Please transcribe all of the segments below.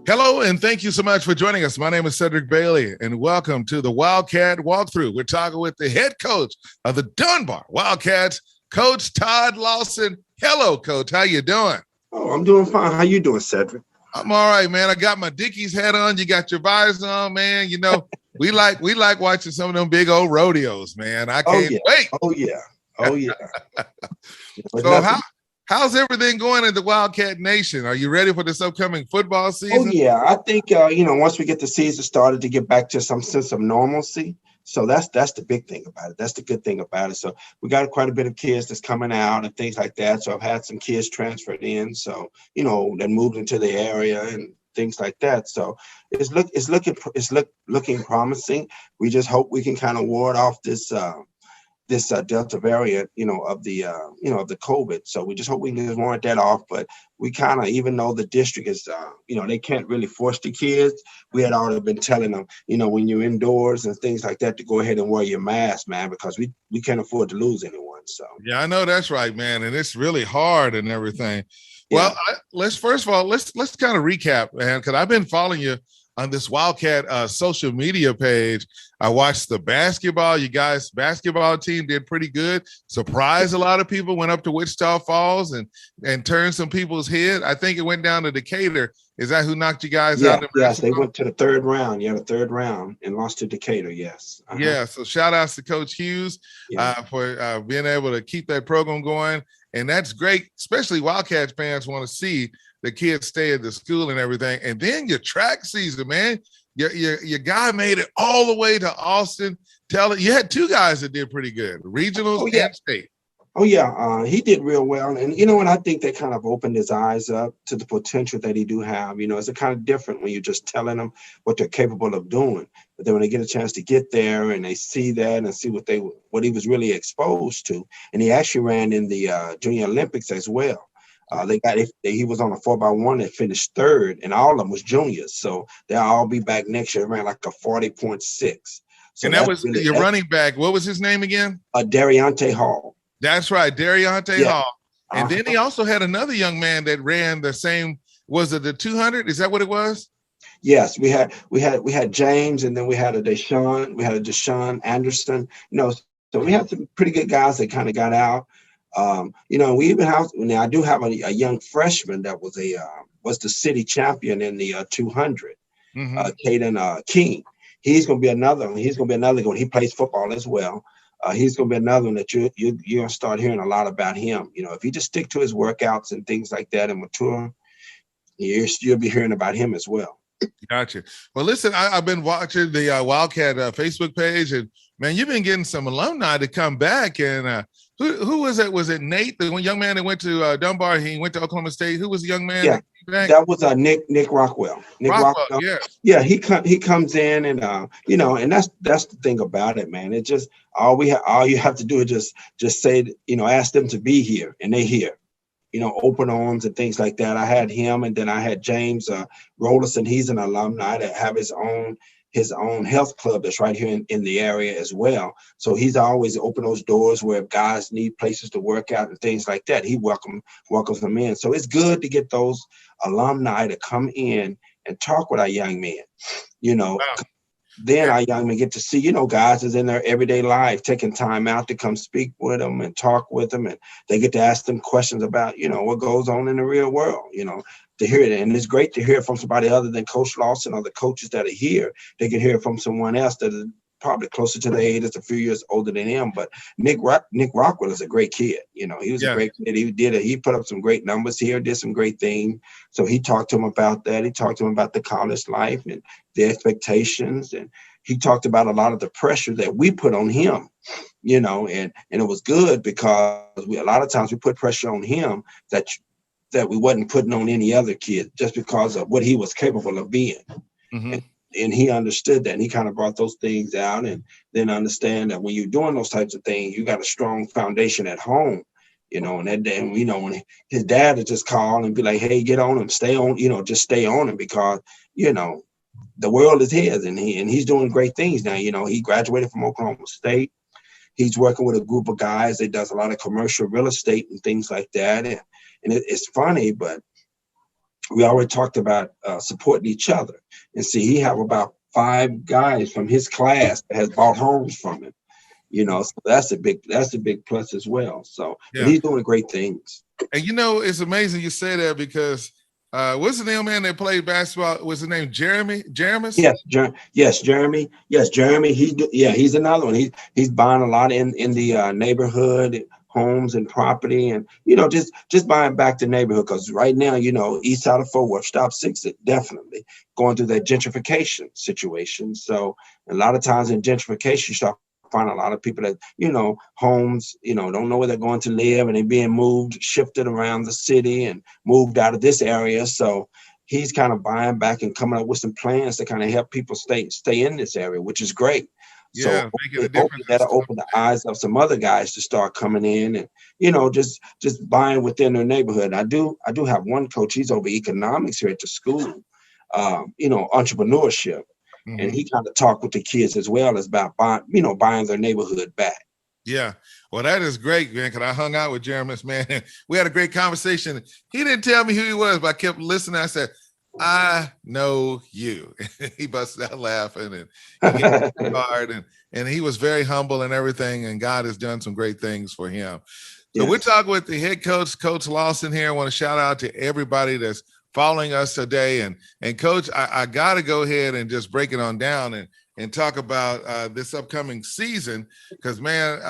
Hello, and thank you so much for joining us. My name is Cedric Bailey, and welcome to the Wildcat Walkthrough. We're talking with the head coach of the Dunbar Wildcats, Coach Todd Lawson. Hello, Coach. How you doing? Oh, I'm doing fine. How you doing, Cedric? I'm all right, man. I got my Dickies hat on. You got your visor on, man. You know, we like watching some of them big old rodeos, man. I can't wait. Oh, yeah. So how's everything going in the Wildcat Nation? Are you ready for this upcoming football season? Oh, yeah. I think, once we get the season started to get back to some sense of normalcy. So that's the big thing about it. That's the good thing about it. So we got quite a bit of kids that's coming out and things like that. So I've had some kids transferred in. So, that moved into the area and things like that. So it's looking promising. We just hope we can kind of ward off this Delta variant, of the COVID. So we just hope we can just warrant that off. But we kind of, even though the district is, they can't really force the kids. We had already been telling them, when you're indoors and things like that, to go ahead and wear your mask, man, because we can't afford to lose anyone. So yeah, I know that's right, man, and it's really hard and everything. Well, let's kind of recap, man, because I've been following you on this Wildcat social media page. I watched the basketball. You guys' basketball team did pretty good. Surprised a lot of people. Went up to Wichita Falls and turned some people's head. I think it went down to Decatur. Is that who knocked you guys out? Yes, they went to the third round. Yeah, the third round and lost to Decatur. Yes. Uh-huh. Yeah. So shout outs to Coach Hughes for being able to keep that program going. And that's great, especially Wildcats fans want to see the kids stay at the school and everything. And then your track season, man, your guy made it all the way to Austin. You had two guys that did pretty good, regionals and state. Oh, yeah. He did real well. And you know what? I think that kind of opened his eyes up to the potential that he do have. It's kind of different when you're just telling them what they're capable of doing. But then when they get a chance to get there and they see that and see what he was really exposed to. And he actually ran in the Junior Olympics as well. He was on a 4x1 and finished third, and all of them was juniors. So they'll all be back next year. Ran like a 40.6. So and that was really, your running back. What was his name again? Dariante Hall. That's right, Dariante Hall. And then he also had another young man that ran the same. Was it the 200? Is that what it was? Yes, we had James, and then we had a Deshaun. We had a Deshaun Anderson. So we had some pretty good guys that kind of got out. We even have. Now I do have a young freshman that was the city champion in the 200. Caden King. He's going to be another one. He's going to be another one. He plays football as well. He's going to be another one that you're going to start hearing a lot about him. If he just stick to his workouts and things like that and mature, you'll be hearing about him as well. Gotcha. Well, listen, I've been watching the Wildcat Facebook page, and man, you've been getting some alumni to come back. And who was it? Was it Nate, the one young man that went to Dunbar? He went to Oklahoma State. Who was the young man? Yeah, that was Nick Rockwell. Rockwell. Yeah, he comes in, and and that's the thing about it, man. It just all you have to do is just say, ask them to be here, and they here. Open arms and things like that. I had him, and then I had James Rollerson. He's an alumni that have his own health club that's right here in the area as well. So he's always open those doors where guys need places to work out and things like that. He welcomes them in. So it's good to get those alumni to come in and talk with our young men. Wow. Then our young men get to see, guys is in their everyday life, taking time out to come speak with them and talk with them. And they get to ask them questions about, what goes on in the real world, to hear it. And it's great to hear from somebody other than Coach Lawson or the coaches that are here. They can hear from someone else that is probably closer to the age, that's a few years older than him. But Nick Rockwell is a great kid. He was a great kid. He put up some great numbers here, did some great things. So he talked to him about that. He talked to him about the college life and the expectations. And he talked about a lot of the pressure that we put on him, and it was good because a lot of times we put pressure on him that we wasn't putting on any other kid just because of what he was capable of being. Mm-hmm. And he understood that, and he kind of brought those things out, and then understand that when you're doing those types of things, you got a strong foundation at home, and that day, when his dad would just call and be like, hey, get on him, stay on, just stay on him because, the world is his, and he's doing great things now. He graduated from Oklahoma State. He's working with a group of guys that does a lot of commercial real estate and things like that. And it's funny, but we already talked about supporting each other. And see, he have about 5 guys from his class that has bought homes from him. So that's a big plus as well. So, but Yeah. he's doing great things. And it's amazing you say that because what's the name man that played basketball? Was his name Jeremy? Jeremis? Yes, Jeremy. Yes, Jeremy. He's another one. He's buying a lot in the neighborhood homes and property, and just buying back the neighborhood, because right now, east side of Fort Worth, stop 6, definitely going through that gentrification situation. So a lot of times in gentrification, you start find a lot of people that homes don't know where they're going to live, and they're being shifted around the city and moved out of this area. So he's kind of buying back and coming up with some plans to kind of help people stay in this area, which is great. Yeah, So hopefully that'll open the eyes of some other guys to start coming in and just buying within their neighborhood. I do have one coach. He's over economics here at the school, entrepreneurship. Mm-hmm. And he kind of talked with the kids as well as about buying their neighborhood back. Yeah. Well, that is great, man, because I hung out with Jeremis, man. We had a great conversation. He didn't tell me who he was, but I kept listening. I said, I know you. He busted out laughing, and he gave me a card, and he was very humble and everything, and God has done some great things for him. So We're talking with the head coach, Coach Lawson here. I want to shout out to everybody that's following us today. And Coach, I got to go ahead and just break it on down and talk about this upcoming season, because, man,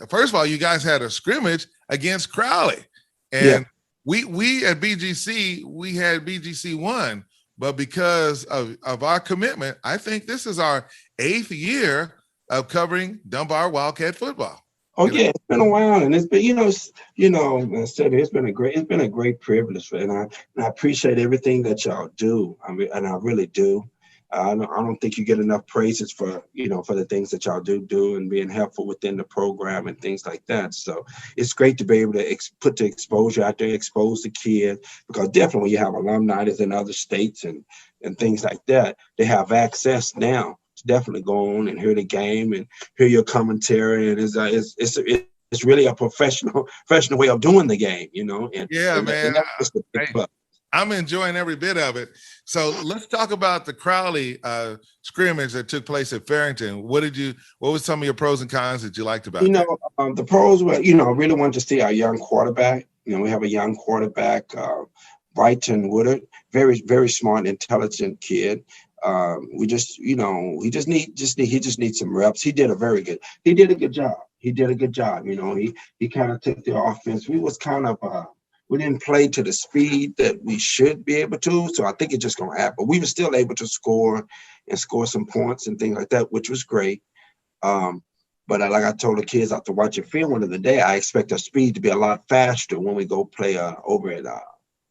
first of all, you guys had a scrimmage against Crowley. And we at BGC, we had BGC 1, but because of our commitment, I think this is our 8th year of covering Dunbar Wildcat football. Oh yeah, it's been a while, and it's been, I said it's been a great privilege, and I appreciate everything that y'all do. I mean, and I really do. I don't think you get enough praises for the things that y'all do and being helpful within the program and things like that. So it's great to be able to put the exposure out there, expose the kids, because definitely when you have alumni that's in other states and things like that, they have access now. Definitely go on and hear the game and hear your commentary, and it's really a professional way of doing the game, man. I'm enjoying every bit of it. So let's talk about the Crowley scrimmage that took place at Farrington. What was some of your pros and cons that you liked about that? The pros were, I really wanted to see our young quarterback. We have a young quarterback, Brighton Woodard, very, very smart, intelligent kid. He just needs some reps. He did a good job. He kind of took the offense. We didn't play to the speed that we should be able to. So I think it's just going to happen. We were still able to score some points and things like that, which was great. But like I told the kids after watching film one of the day, I expect our speed to be a lot faster when we go play over at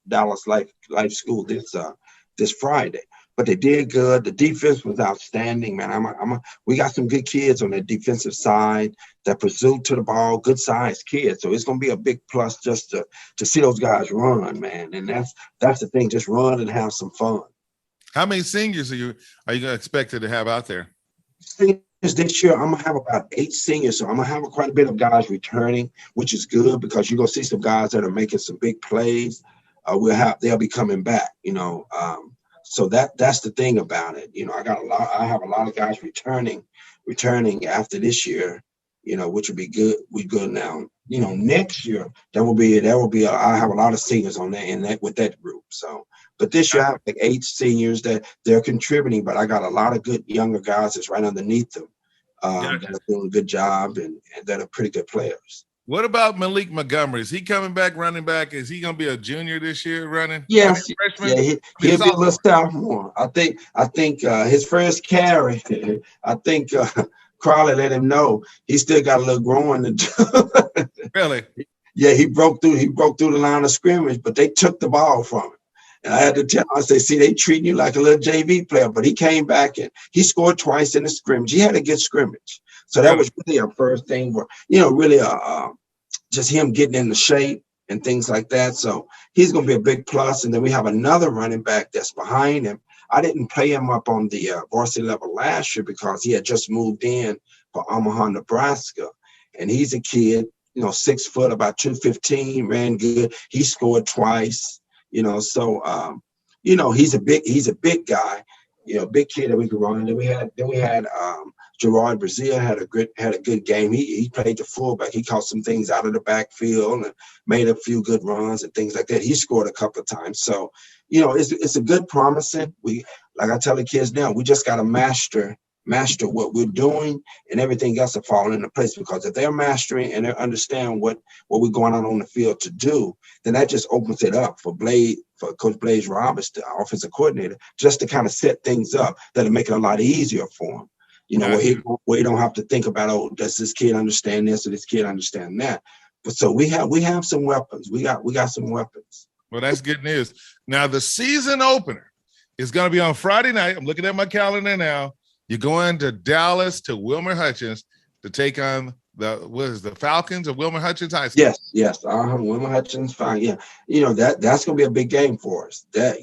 Dallas Life School this Friday. But they did good. The defense was outstanding, man. We got some good kids on the defensive side that pursued to the ball, good sized kids. So it's gonna be a big plus just to see those guys run, man. And that's the thing, just run and have some fun. How many seniors are you expected to have out there? Seniors this year, I'm gonna have about 8 seniors. So I'm gonna have quite a bit of guys returning, which is good because you're gonna see some guys that are making some big plays. They'll be coming back, So that's the thing about it. I have a lot of guys returning after this year, which would be good. We good now. Next year I have a lot of seniors on that with that group. So, but this year I have like 8 seniors that they're contributing, but I got a lot of good younger guys that's right underneath them that are doing a good job and that are pretty good players. What about Malik Montgomery? Is he coming back, running back? Is he going to be a junior this year running? Yes, he'll be a little sophomore. I think his first carry, I think Crowley let him know he still got a little growing to do. Really? Yeah, he broke through the line of scrimmage, but they took the ball from him. And I had to tell him, I said, see, they treating you like a little JV player, but he came back and he scored twice in the scrimmage. He had a good scrimmage. So that was really our first thing where, really just him getting into shape and things like that. So he's going to be a big plus. And then we have another running back that's behind him. I didn't play him up on the varsity level last year because he had just moved in for Omaha, Nebraska. And he's a kid, 6 foot, about 215, ran good. He scored twice, so he's a big guy, big kid that we could run. And then we had Gerard Brazil had a good game. He played the fullback. He caught some things out of the backfield and made a few good runs and things like that. He scored a couple of times. So, it's a good promising. Like I tell the kids now, we just got to master what we're doing, and everything else will fall into place, because if they're mastering and they understand what we're going on the field to do, then that just opens it up for Coach Blaze Roberts, the offensive coordinator, just to kind of set things up that'll make it a lot easier for him. Where he don't have to think about, oh, does this kid understand this or this kid understand that? But so we have some weapons. We got some weapons. Well, that's good news. Now the season opener is going to be on Friday night. I'm looking at my calendar now. You're going to Dallas to Wilmer Hutchins to take on the Falcons of Wilmer Hutchins High School. Yes. Wilmer Hutchins, fine. Yeah. That's going to be a big game for us. That,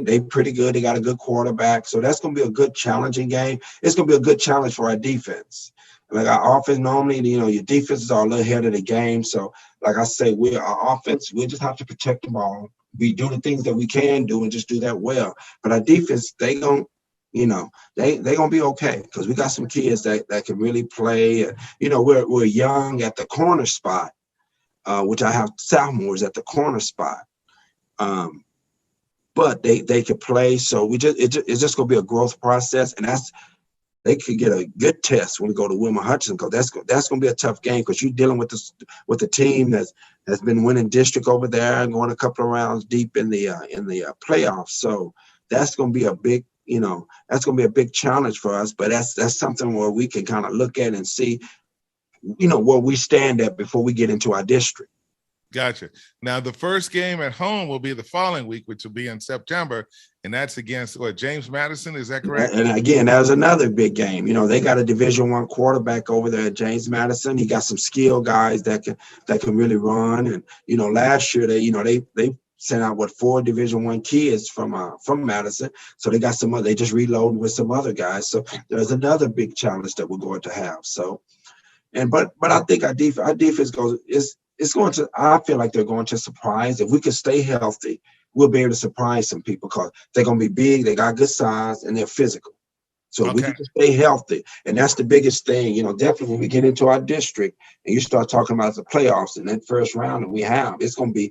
they pretty good. They got a good quarterback. So that's going to be a good challenging game. It's going to be a good challenge for our defense. Like our offense, normally, your defenses are a little ahead of the game. So like I say, our offense, we just have to protect the ball. We do the things that we can do and just do that well. But our defense, they going they're gonna be okay, because we got some kids that can really play. We're young at the corner spot, which I have sophomores at the corner spot, but they could play. So it's just gonna be a growth process, and they could get a good test when we go to Wilmer Hutchins, because that's gonna be a tough game, because you're dealing with a team that's been winning district over there and going a couple of rounds deep in the playoffs. So that's gonna be a big that's going to be a big challenge for us, but that's something where we can kind of look at and see, where we stand at before we get into our district. Gotcha. Now, the first game at home will be the following week, which will be in September, and that's against James Madison. Is that correct? And again, that was another big game. They got a Division I quarterback over there at James Madison. He got some skilled guys that can really run. And last year they sent out 4 Division I kids from Madison. So they got they just reloaded with some other guys. So there's another big challenge that we're going to have. So, but I think our defense I feel like they're going to surprise. If we can stay healthy, we'll be able to surprise some people, because they're going to be big, they got good size, and they're physical. So we can stay healthy, and that's the biggest thing. Definitely when we get into our district and you start talking about the playoffs in that first round, and those going to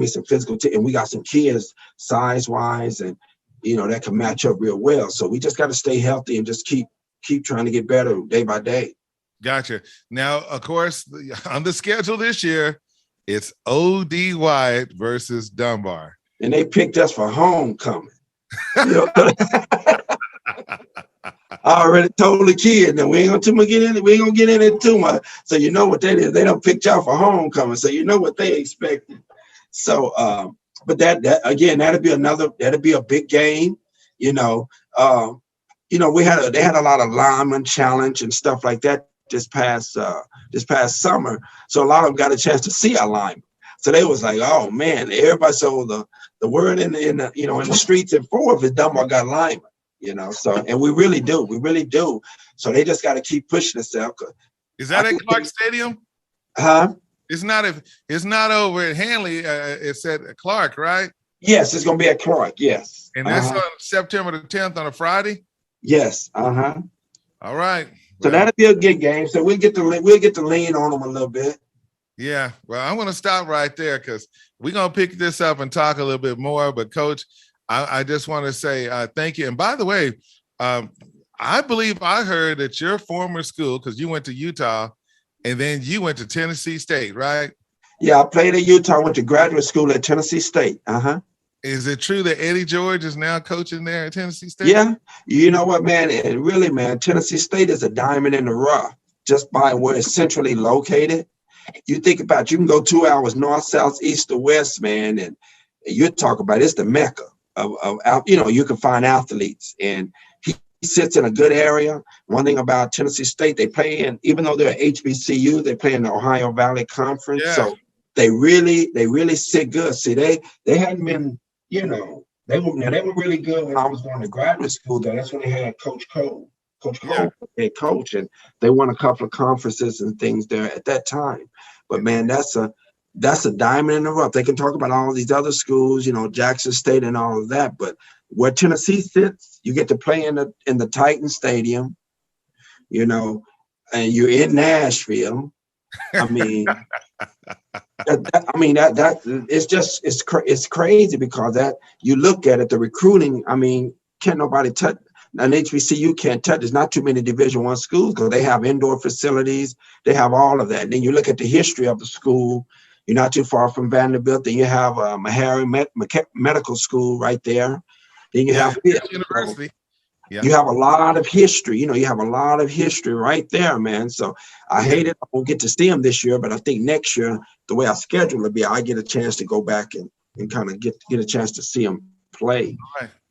be some physical, and we got some kids size-wise, and that can match up real well. So we just got to stay healthy and just keep trying to get better day by day. Gotcha. Now, of course, on the schedule this year, it's O.D. Wyatt versus Dunbar, and they picked us for homecoming. I already told the kid that we ain't gonna get in it too much. So you know what that is. They don't pick y'all for homecoming. So you know what they expected. So but that again, that'll be a big game. They had a lot of lineman challenge and stuff like that this past summer. So a lot of them got a chance to see our linemen. So they was like, oh man, everybody. So the word in the streets in Fort is Dunbar got linemen. So, and we really do. So they just got to keep pushing themselves. Is that at Clark Stadium? Huh? It's not over at Hanley. It's at Clark, right? Yes, it's going to be at Clark. Yes. And that's on September the 10th on a Friday? Yes. All right. So that'll be a good game. So we'll get to lean on them a little bit. Yeah. Well, I'm going to stop right there, because we're going to pick this up and talk a little bit more. But Coach, I just want to say thank you. And by the way, I believe I heard that your former school, because you went to Utah and then you went to Tennessee State, right? Yeah, I played at Utah. I went to graduate school at Tennessee State. Is it true that Eddie George is now coaching there at Tennessee State? Yeah. You know what, man? And really, man, Tennessee State is a diamond in the rough just by where it's centrally located. You think about, you can go 2 hours north, south, east, or west, man, and you talk about it's the Mecca. You can find athletes, and he sits in a good area. One thing about Tennessee State, they play in, even though they're HBCU, they play in the Ohio Valley Conference. Yeah. So they really sit good. See, they hadn't been, they were really good when I was going to graduate school. That's when they had Coach Cole, head coach, and they won a couple of conferences and things there at that time. But man, that's a that's a diamond in the rough. They can talk about all these other schools, you know, Jackson State and all of that, but where Tennessee sits, you get to play in the Titan Stadium, you know, and you're in Nashville. I mean, it's crazy because that you look at it, the recruiting. I mean, can't nobody touch. An HBCU can't touch. There's not too many Division I schools because they have indoor facilities. They have all of that. And then you look at the history of the school. You're not too far from Vanderbilt. Then you have Meharry Medical School right there. Then you have University. So you have a lot of history. You know, you have a lot of history right there, man. So I hate it. I won't get to see them this year, but I think next year, the way I schedule it, I get a chance to go back and kind of get a chance to see them play.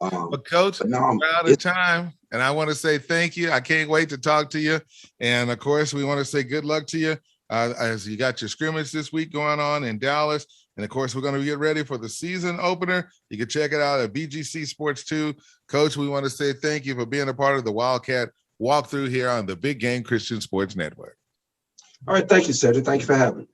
All right. But Coach, we're out of time, and I want to say thank you. I can't wait to talk to you. And of course, we want to say good luck to you as you got your scrimmage this week going on in Dallas. And of course, we're going to get ready for the season opener. You can check it out at BGC Sports 2. Coach, we want to say thank you for being a part of the Wildcat walkthrough here on the Big Game Christian Sports Network. All right. Thank you, Cedric. Thank you for having me.